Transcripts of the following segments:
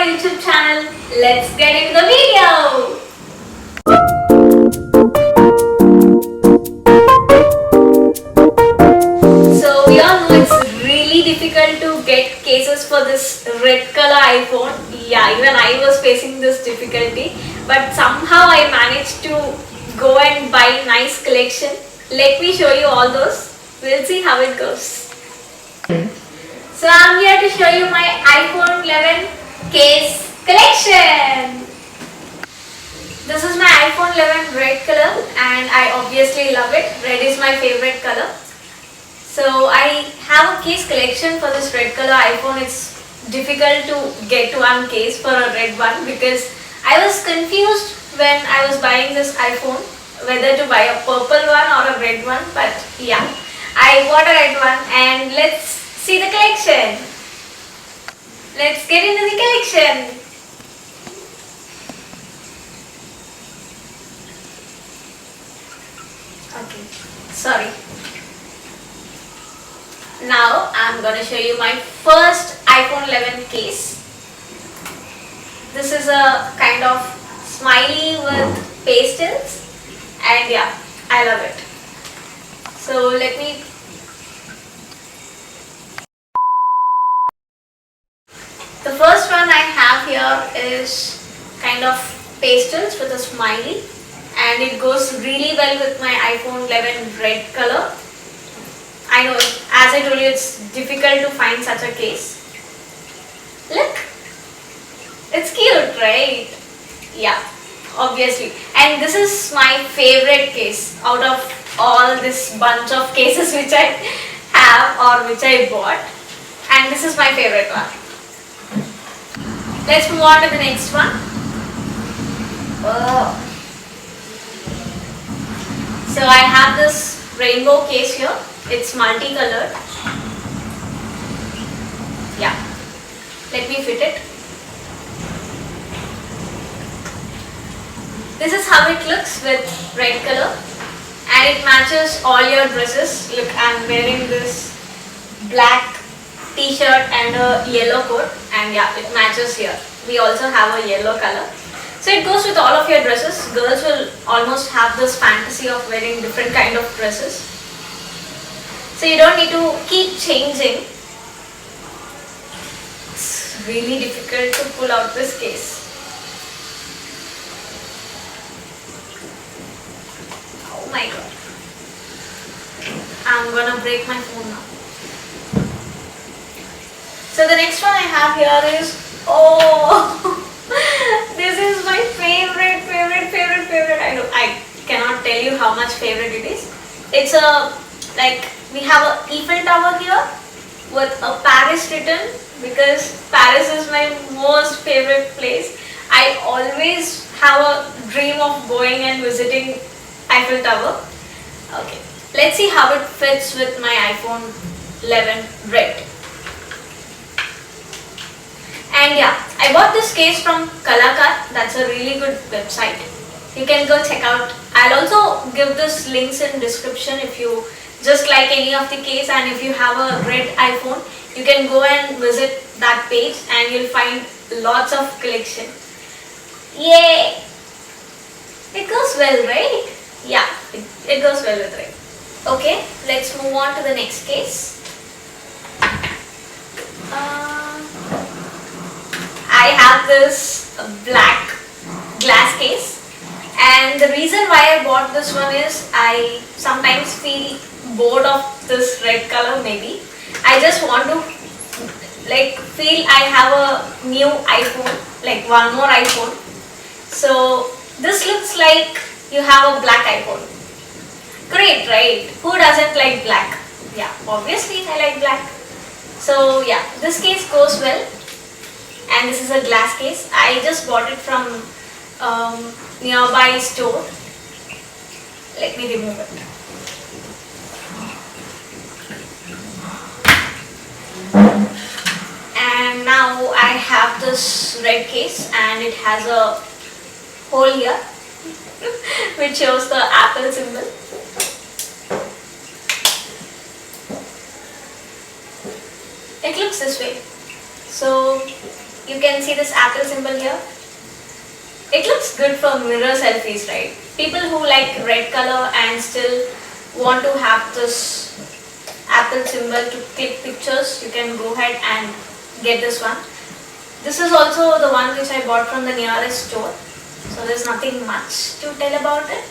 YouTube channel. Let's get into the video. So we all know it's really difficult to get cases for this red color iPhone. Yeah, even I was facing this difficulty, but somehow I managed to go and buy nice collection. Let me show you all those. We'll see how it goes. So I'm here to show you my iPhone 11 case collection. This is my iPhone 11 red color and I obviously love it. Red is my favorite color. So I have a case collection for this red color iPhone. It's difficult to get one case for a red one because I was confused when I was buying this iPhone whether to buy a purple one or a red one, but yeah, I bought a red one and let's see the collection. Let's get into the collection. Okay, sorry. Now I'm going to show you my first iPhone 11 case. This is a kind of smiley with pastels and yeah, I love it. So let me The first one I have here is kind of pastels with a smiley and it goes really well with my iPhone 11 red color. I know, as I told you, it's difficult to find such a case. Look, it's cute, right? Yeah, obviously. And this is my favorite case out of all this bunch of cases which I have or which I bought. And this is my favorite one. Let's move on to the next one. Oh. So I have this rainbow case here. It's multicolored. Yeah. Let me fit it. This is how it looks with red color. And it matches all your dresses. Look, I'm wearing this black t-shirt and a yellow coat, and yeah, it matches here. We also have a yellow color. So it goes with all of your dresses. Girls will almost have this fantasy of wearing different kind of dresses. So you don't need to keep changing. It's really difficult to pull out this case. Oh my god. I'm gonna break my phone now. So the next one I have here is, oh, this is my favorite. I know, I cannot tell you how much favorite it is. It's a, like, we have a Eiffel Tower here with a Paris written because Paris is my most favorite place. I always have a dream of going and visiting Eiffel Tower. Okay, let's see how it fits with my iPhone 11 red. And yeah, I bought this case from Kalakat. That's a really good website. You can go check out. I'll also give this links in description if you just like any of the case, and if you have a red iPhone, you can go and visit that page and you'll find lots of collection. Yay! It goes well, right? Yeah, it goes well with red. Okay, let's move on to the next case. I have this black glass case, and the reason why I bought this one is I sometimes feel bored of this red color. Maybe I just want to feel I have a new iPhone, like one more iPhone. So this looks like you have a black iPhone. Great, right? Who doesn't like black? Yeah, obviously I like black. So yeah, this case goes well. And this is a glass case. I just bought it from nearby store. Let me remove it. And now I have this red case and it has a hole here which shows the Apple symbol. It looks this way. So You can see this Apple symbol here. It looks good for mirror selfies, right? People who like red color and still want to have this Apple symbol to click pictures, you can go ahead and get this one. This is also the one which I bought from the nearest store. So there's nothing much to tell about it.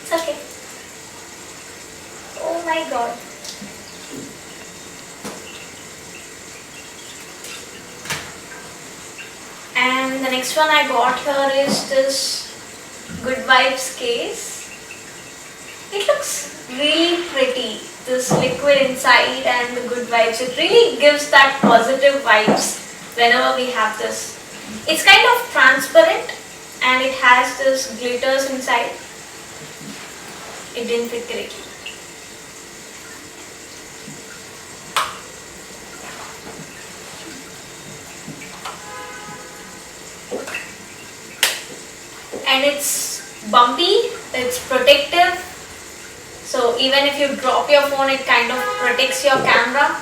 It's okay. Oh my god. And the next one I got here is this Good Vibes case. It looks really pretty. This liquid inside and the good vibes. It really gives that positive vibes whenever we have this. It's kind of transparent and it has this glitters inside. It didn't fit correctly. And it's bumpy, it's protective. So even if you drop your phone, it kind of protects your camera.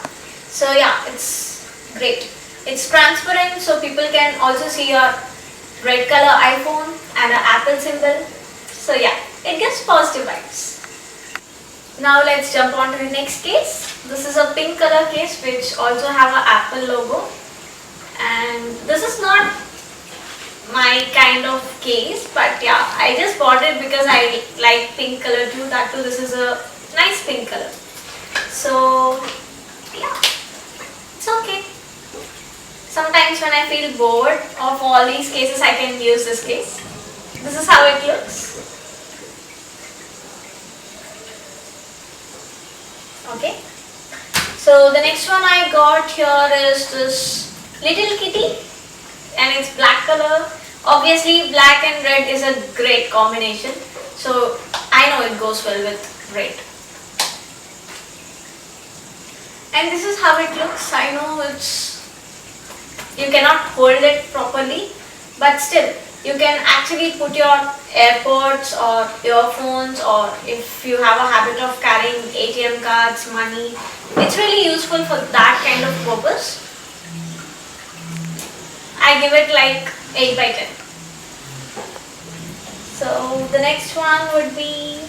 So yeah, it's great. It's transparent so people can also see your red color iPhone and an Apple symbol. So yeah, it gives positive vibes. Now let's jump on to the next case. This is a pink color case which also have an Apple logo. And this is not my kind of case, but yeah, I just bought it because I like pink color too. That too, this is a nice pink color. So yeah, it's okay. Sometimes when I feel bored of all these cases, I can use this case. This is how it looks. Okay. So the next one I got here is this little kitty and it's black color. Obviously black and red is a great combination, so I know it goes well with red. And this is how it looks. I know you cannot hold it properly, but still you can actually put your AirPods or earphones, or if you have a habit of carrying ATM cards, money, it's really useful for that kind of purpose. I give it like 8 by 10. So the next one would be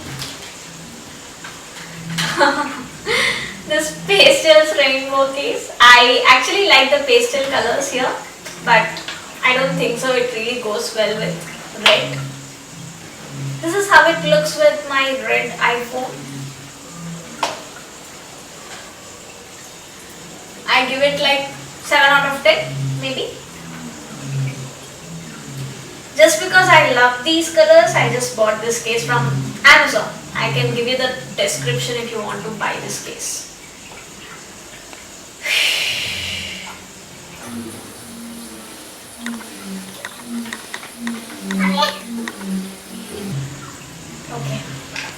this pastels rainbow case. I actually like the pastel colors here, but I don't think so it really goes well with red. This is how it looks with my red iPhone. I give it like 7 out of 10 maybe. Just because I love these colors, I just bought this case from Amazon. I can give you the description if you want to buy this case. Okay,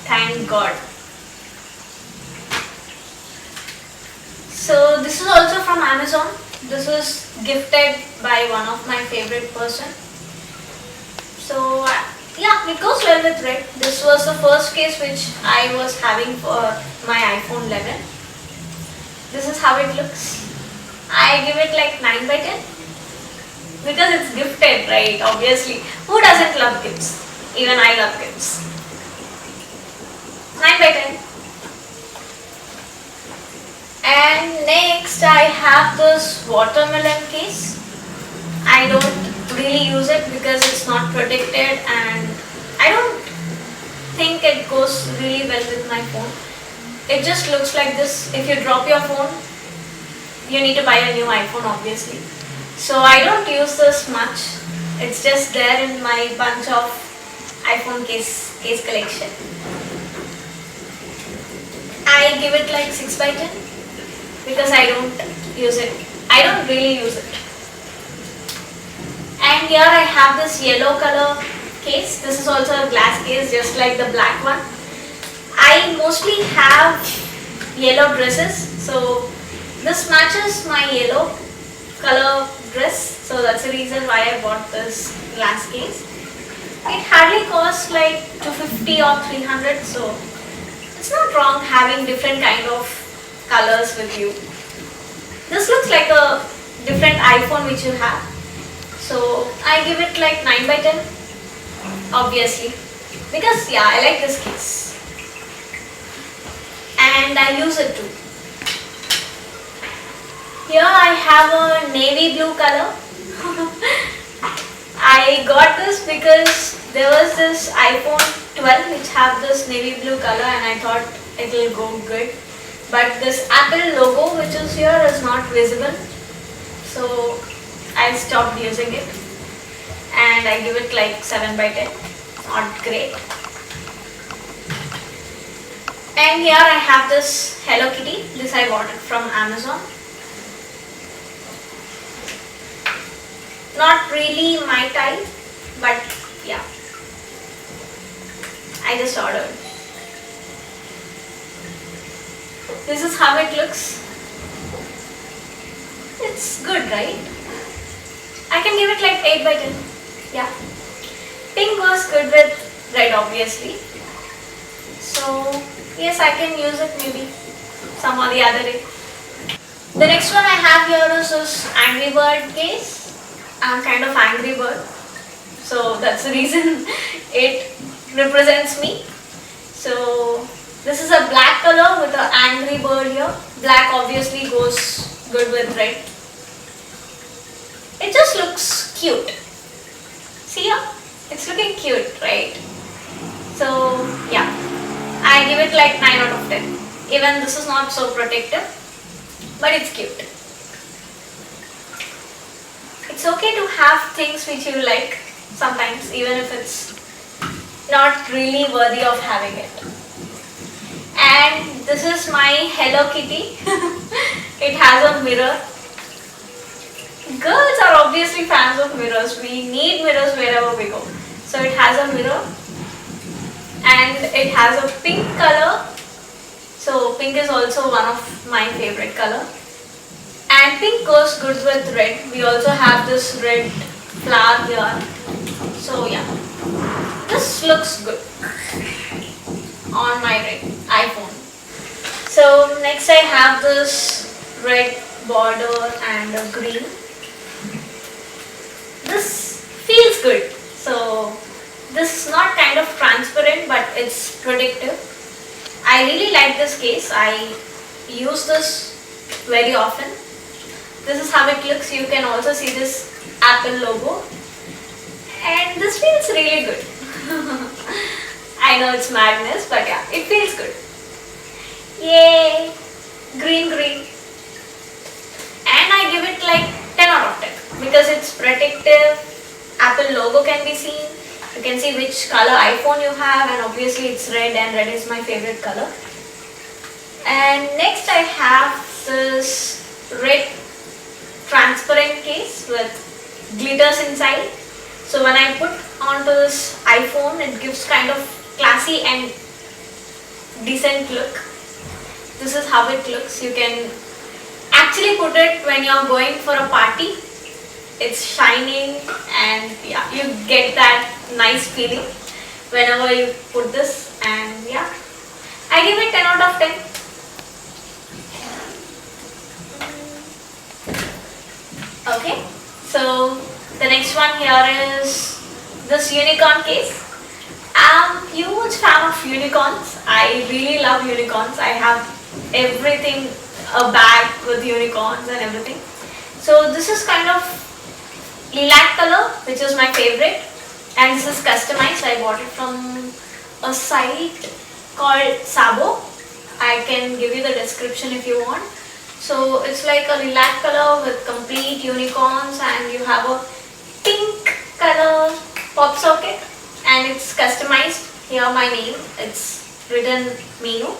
thank God. So this is also from Amazon. This was gifted by one of my favorite person. So yeah, it goes well with red. This was the first case which I was having for my iPhone 11. This is how it looks. I give it like 9 by 10 because it's gifted, right? Obviously, who doesn't love gifts? Even I love gifts. 9 by 10. And next I have this watermelon case. I don't really use it because it's not protected and I don't think it goes really well with my phone. It just looks like this. If you drop your phone, you need to buy a new iPhone obviously. So I don't use this much. It's just there in my bunch of iPhone case collection. I give it like 6 by 10 because I don't use it. I don't really use it. And here I have this yellow color case. This is also a glass case just like the black one. I mostly have yellow dresses, so this matches my yellow color dress, so that's the reason why I bought this glass case. It hardly costs like 250 350 or 300, so it's not wrong having different kind of colors with you. This looks like a different iPhone which you have, so I give it like 9 by 10, obviously, because yeah, I like this case and I use it too. Here I have a navy blue color. I got this because there was this iPhone 12 which have this navy blue color and I thought it will go good. But this Apple logo which is here is not visible. So I stopped using it and I give it like 7 by 10. Not great. And here I have this Hello Kitty. This I bought it from Amazon. Not really my type, but yeah, I just ordered. This is how it looks. It's good, right? I can give it like 8 by 10. Yeah. Pink goes good with red, obviously. So yes, I can use it maybe some or the other day. The next one I have here is this Angry Bird case. I'm kind of angry bird, so that's the reason it represents me. So this is a black color with an angry bird here. Black obviously goes good with red. It just looks cute. See here? It's looking cute, right? So yeah, I give it like 9 out of 10. Even this is not so protective, but it's cute. It's okay to have things which you like sometimes, even if it's not really worthy of having it. And this is my Hello Kitty. It has a mirror. Girls are obviously fans of mirrors. We need mirrors wherever we go. So it has a mirror and it has a pink color. So pink is also one of my favorite color. And pink goes good with red. We also have this red flower here. So yeah, this looks good on my red iPhone. So next I have this red border and a green. This feels good. So this is not kind of transparent, but it's protective. I really like this case. I use this very often. This is how it looks. You can also see this Apple logo. And this feels really good. I know it's madness, but yeah, it feels good. Yay! Green, green. And I give it like 10 out of 10 because it's protective. Apple logo can be seen. You can see which color iPhone you have, and obviously it's red, and red is my favorite color. And next I have this red transparent case with glitters inside. So when I put onto this iPhone, it gives kind of classy and decent look. This is how it looks. You can actually put it when you're going for a party. It's shining and yeah, you get that nice feeling whenever you put this, and yeah, I give it 10 out of 10. Okay, so the next one here is this unicorn case. I'm a huge fan of unicorns. I really love unicorns. I have everything, a bag with unicorns and everything. So this is kind of lilac color, which is my favorite, and this is customized. I bought it from a site called Sabo. I can give you the description if you want. So it's like a lilac color with complete unicorns, and you have a pink color pop socket, and it's customized. Here my name, it's written Meenu.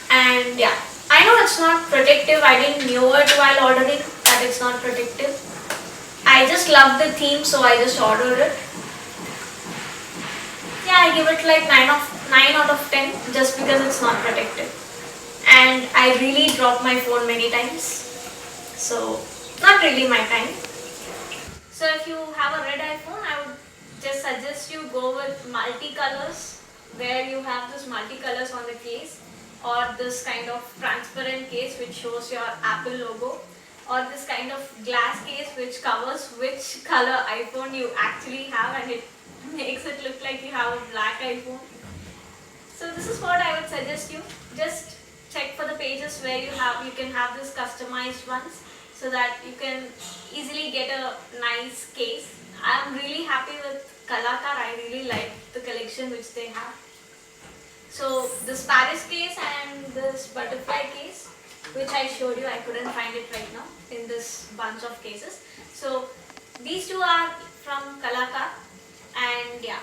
And yeah, I know it's not protective. I didn't know it while ordering that it's not protective. I just love the theme, so I just ordered it. Yeah, I give it like 9 out of 10 just because it's not protective. And I really dropped my phone many times. So not really my kind. So if you have a red iPhone, I would just suggest you go with multicolors, where you have this multicolors on the case, or this kind of transparent case which shows your Apple logo, or this kind of glass case which covers which color iPhone you actually have, and it makes it look like you have a black iPhone. So this is what I would suggest you. Just check for the pages where you can have this customized ones, so that you can easily get a nice case. I am really happy with Kalakar. I really like the collection which they have. So this Paris case and this butterfly case which I showed you, I couldn't find it right now in this bunch of cases. So these two are from Kalakar, and yeah,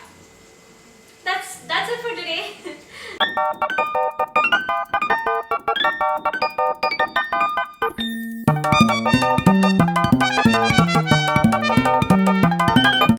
that's it for today.